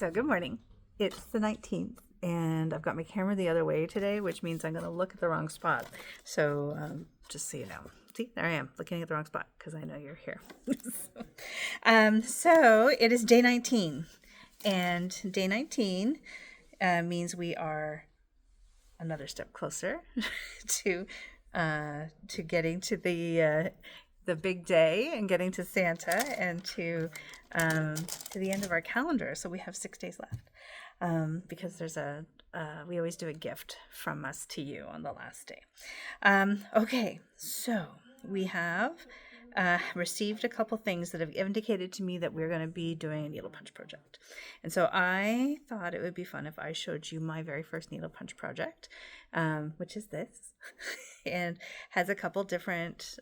So good morning. It's the 19th and I've got my camera the other way today, which means I'm going to look at the wrong spot. So just so you know, see, there I am looking at the wrong spot because I know you're here. So it is day 19, and day 19 means we are another step closer to getting to the big day and getting to Santa and to the end of our calendar. So we have 6 days left because there's we always do a gift from us to you on the last day. Okay, so we have received a couple things that have indicated to me that we're going to be doing a needle punch project. And so I thought it would be fun if I showed you my very first needle punch project, which is this, and has a couple different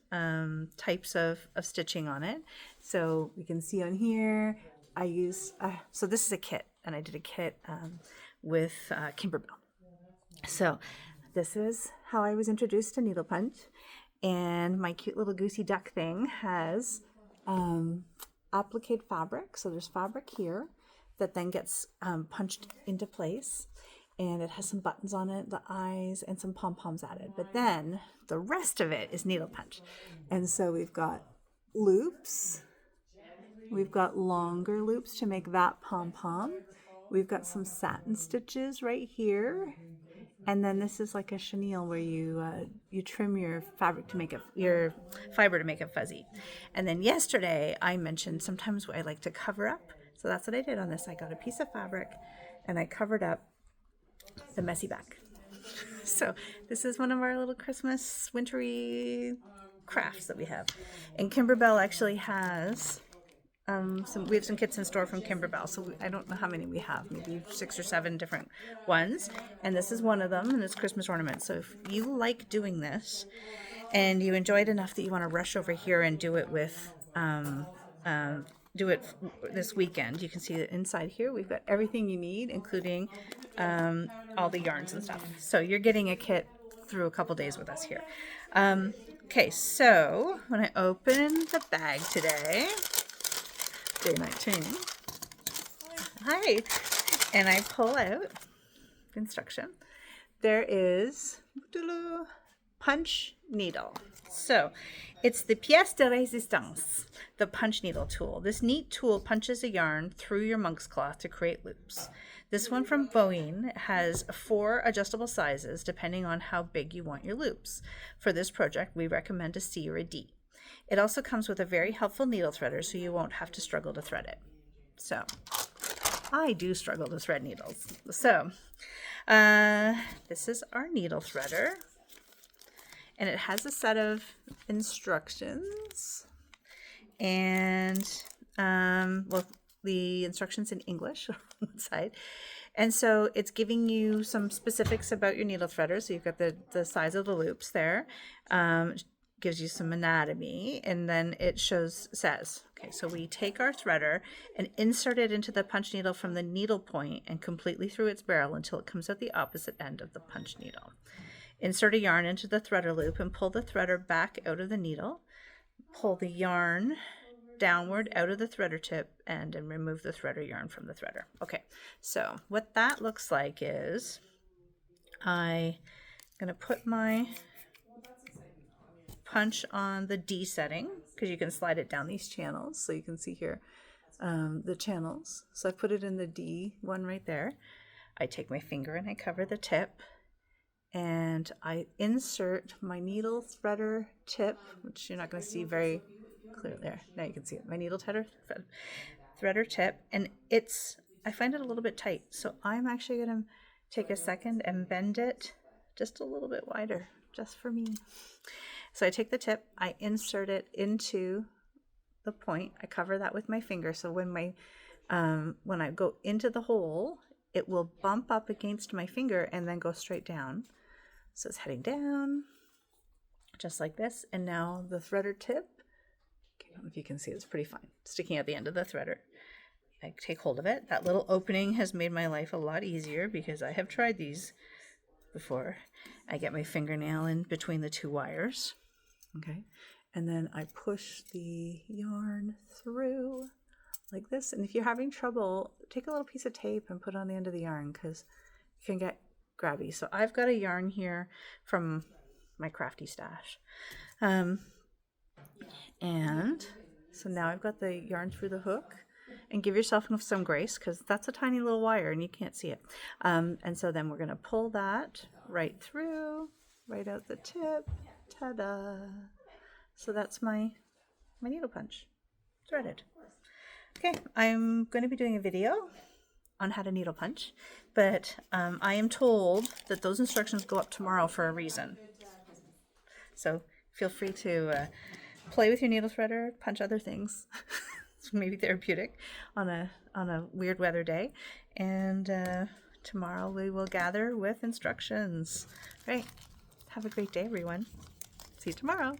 types of stitching on it. So you can see on here, I use, so this is a kit, and I did a kit with Kimberbell. So this is how I was introduced to needle punch. And my cute little goosey duck thing has applique fabric. So there's fabric here that then gets punched into place. And it has some buttons on it, the eyes, and some pom-poms added. But then the rest of it is needle punch. And so we've got loops. We've got longer loops to make that pom-pom. We've got some satin stitches right here. And then this is like a chenille where you trim your fabric to make it, your fiber to make it fuzzy. And then yesterday I mentioned sometimes I like to cover up. So that's what I did on this. I got a piece of fabric and I covered up the messy back. So this is one of our little Christmas wintry crafts that we have. And Kimberbell actually has we have some kits in store from Kimberbell, so I don't know how many we have, maybe 6 or 7 different ones, and this is one of them, and it's Christmas ornaments. So if you like doing this and you enjoy it enough that you want to rush over here and do it with this weekend, you can see that inside here we've got everything you need, including all the yarns and stuff. So you're getting a kit through a couple days with us here. Okay, so when I open the bag today, day 19. Hi. And I pull out the instruction. There is punch needle. So it's the pièce de résistance, the punch needle tool. This neat tool punches a yarn through your monk's cloth to create loops. This one from Boeing has 4 adjustable sizes depending on how big you want your loops. For this project, we recommend a C or a D. It also comes with a very helpful needle threader, so you won't have to struggle to thread it. So I do struggle to thread needles. So this is our needle threader, and it has a set of instructions, and well, the instructions in English on one side. And so it's giving you some specifics about your needle threader. So you've got the size of the loops there. Gives you some anatomy, and then it says, okay, so we take our threader and insert it into the punch needle from the needle point and completely through its barrel until it comes at the opposite end of the punch needle. Insert a yarn into the threader loop and pull the threader back out of the needle. Pull the yarn downward out of the threader tip and remove the threader yarn from the threader. Okay, so what that looks like is I'm going to put my punch on the D setting, because you can slide it down these channels, so you can see here the channels. So I put it in the D one right there. I take my finger and I cover the tip, and I insert my needle threader tip, which you're not going to see very clearly there. Now you can see it. My needle threader tip, and I find it a little bit tight, so I'm actually going to take a second and bend it just a little bit wider, just for me. So I take the tip, I insert it into the point, I cover that with my finger, so when I go into the hole, it will bump up against my finger and then go straight down. So it's heading down, just like this, and now the threader tip, I don't know if you can see, it's pretty fine, sticking at the end of the threader. I take hold of it. That little opening has made my life a lot easier because I have tried these before. I get my fingernail in between the 2 wires. Okay, and then I push the yarn through like this. And if you're having trouble, take a little piece of tape and put it on the end of the yarn because it can get grabby. So I've got a yarn here from my crafty stash. And so now I've got the yarn through the hook, and give yourself some grace because that's a tiny little wire and you can't see it. And so then we're going to pull that right through, right out the tip. Ta-da! So that's my needle punch threaded. Okay, I'm going to be doing a video on how to needle punch, but I am told that those instructions go up tomorrow for a reason. So feel free to play with your needle threader, punch other things. It's maybe therapeutic on a weird weather day. And tomorrow we will gather with instructions. All right, have a great day, everyone. See you tomorrow.